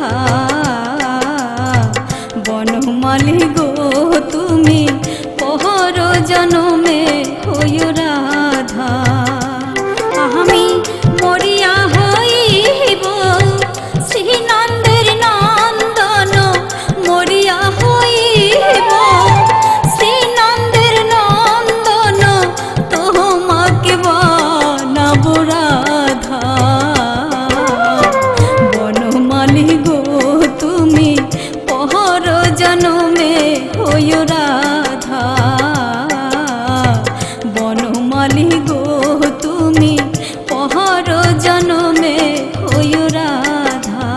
রাধা বনমালী গো তুমি পহর জনমে হই রাধা। আমি মরিয়া হইব শ্রীনন্দের নন্দন, মরিয়া হইব শ্রীনন্দের নন্দন, তোমাকে বানাব রাধা বনমালী গো তুমি পহর জনমে হই রাধা বনমালী গো তুমি পহর জনমে হই রাধা।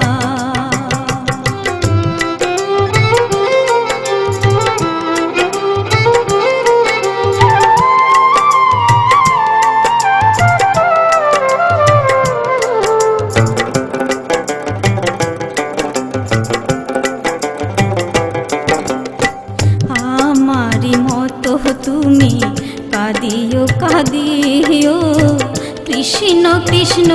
আমারি মতো তুমি কাঁদিও কাঁদিও কৃষ্ণ কৃষ্ণ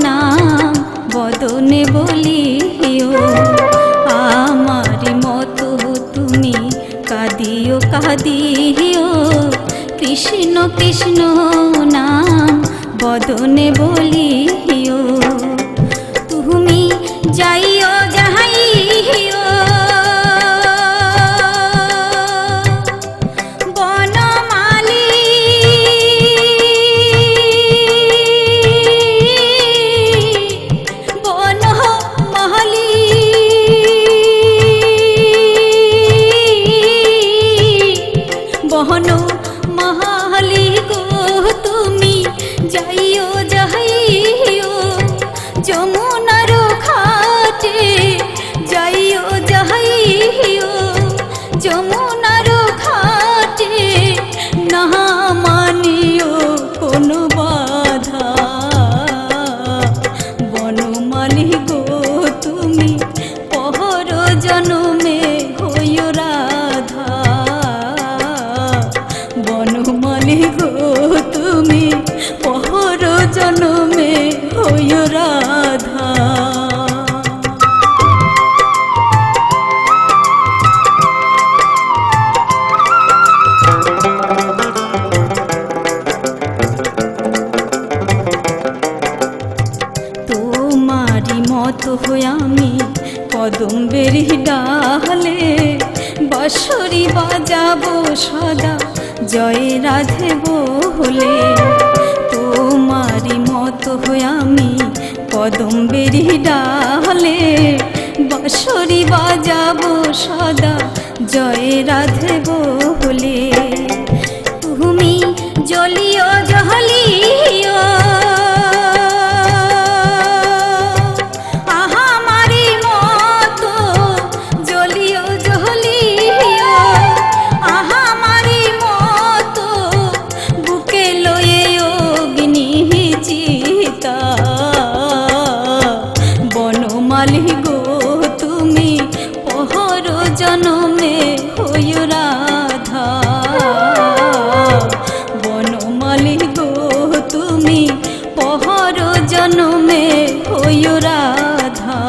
নাম বদনে বলিও। আমারি মতো তুমি কাঁদিও কাঁদিও কৃষ্ণ কৃষ্ণ নাম বদনে বলিও। তুমি যাইও যাহাইও বনমালী গো তুমি যাইও যাইও যমুনার ঘাটে, যাইও যাইও যমুনার ঘাটে, না মানিও কোনো বাধা বনমালী গো তুমি পহর জনমে হই রাধা বনমালী গো তুমি পহর জনমে হই রাধা। তোমারি মতো হই আমি কদম্বের ডালে, বাঁশরি বাজাবো সদা জয় রাধে বলে। তোমারি মতো হই আমি কদম্বের ডালে, বাঁশরি বাজাবো সদা জয় রাধে বলে। তুমি জ্বলিও জ্বলিও বনমালী গো তুমি পহর জনমে হই রাধা বনমালী গো তুমি পহর জনমে হই রাধা।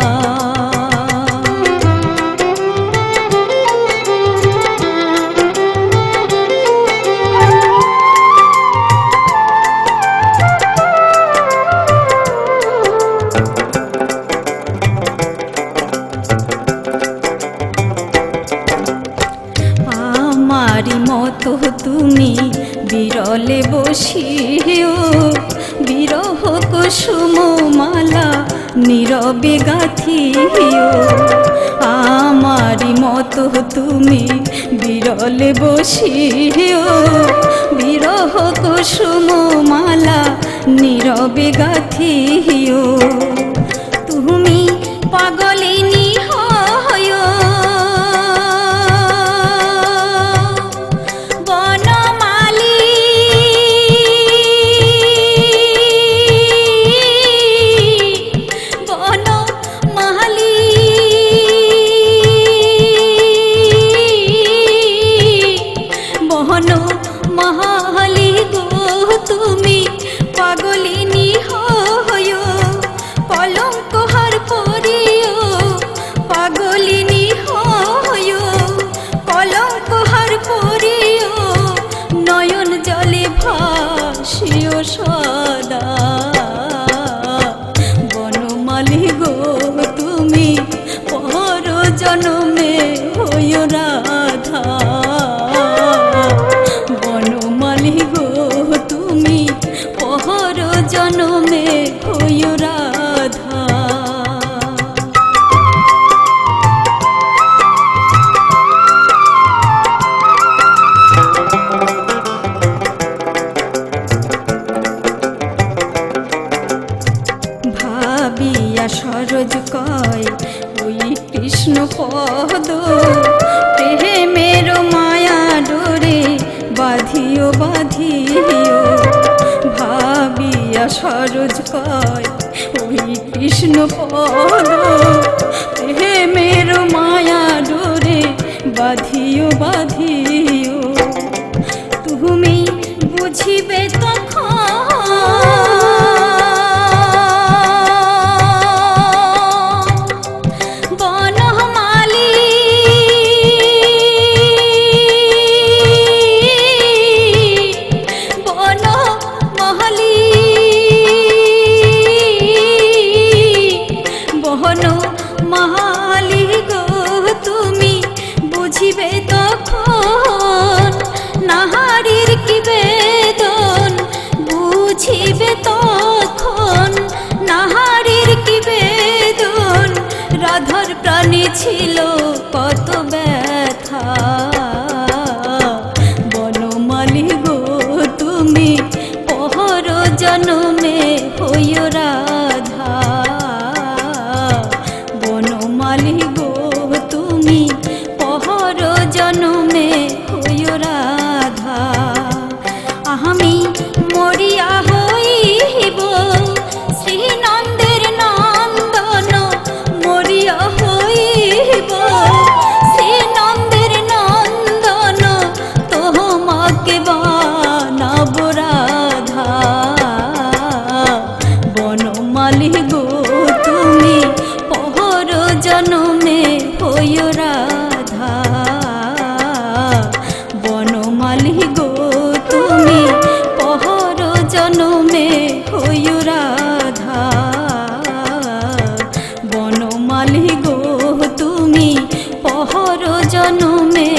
আমারি মতো তুমি বিরলে বসিও, বিরহ কুসুম মালা নীরবে গাথিও। আমারি মতো তুমি বিরলে বসিও, বিরহ কুসুম মালা নীরবে গাথিও। তুমি পাগলিনী হয় বনমালী গো তুমি পাগলিনী হয়, কলঙ্ক হার পরিও কয় ওই কৃষ্ণ পদ প্রেমের মায়া ডোরে বাঁধিও বাঁধিও ভাবিয়া সরোজ কয় ওই কৃষ্ণ পদ প্রেমের মায়া ডোরে বাঁধিও বাঁধিও তুমি বুঝিবে তখন নাহারির কি বেদন বুঝিবে তখন নাহারির কি বেদন রাধার প্রাণী ছিল কত ব্যথা বনমালী গো তুমি পহর জনমে হইও রাধা বনমালী গো তুমি পহর জনমে হইও রাধা আমি মরিয়া হইব শ্রীনন্দের নন্দন মরিয়া হইব শ্রীনন্দের নন্দন তোমাকে বানাব রাধা বনমালী গো তুমি পহর জনমে হইও রাধা বনমালী গো তুমি পহর জনমে হইও রাধা বনমালী গো তুমি পহর জনমে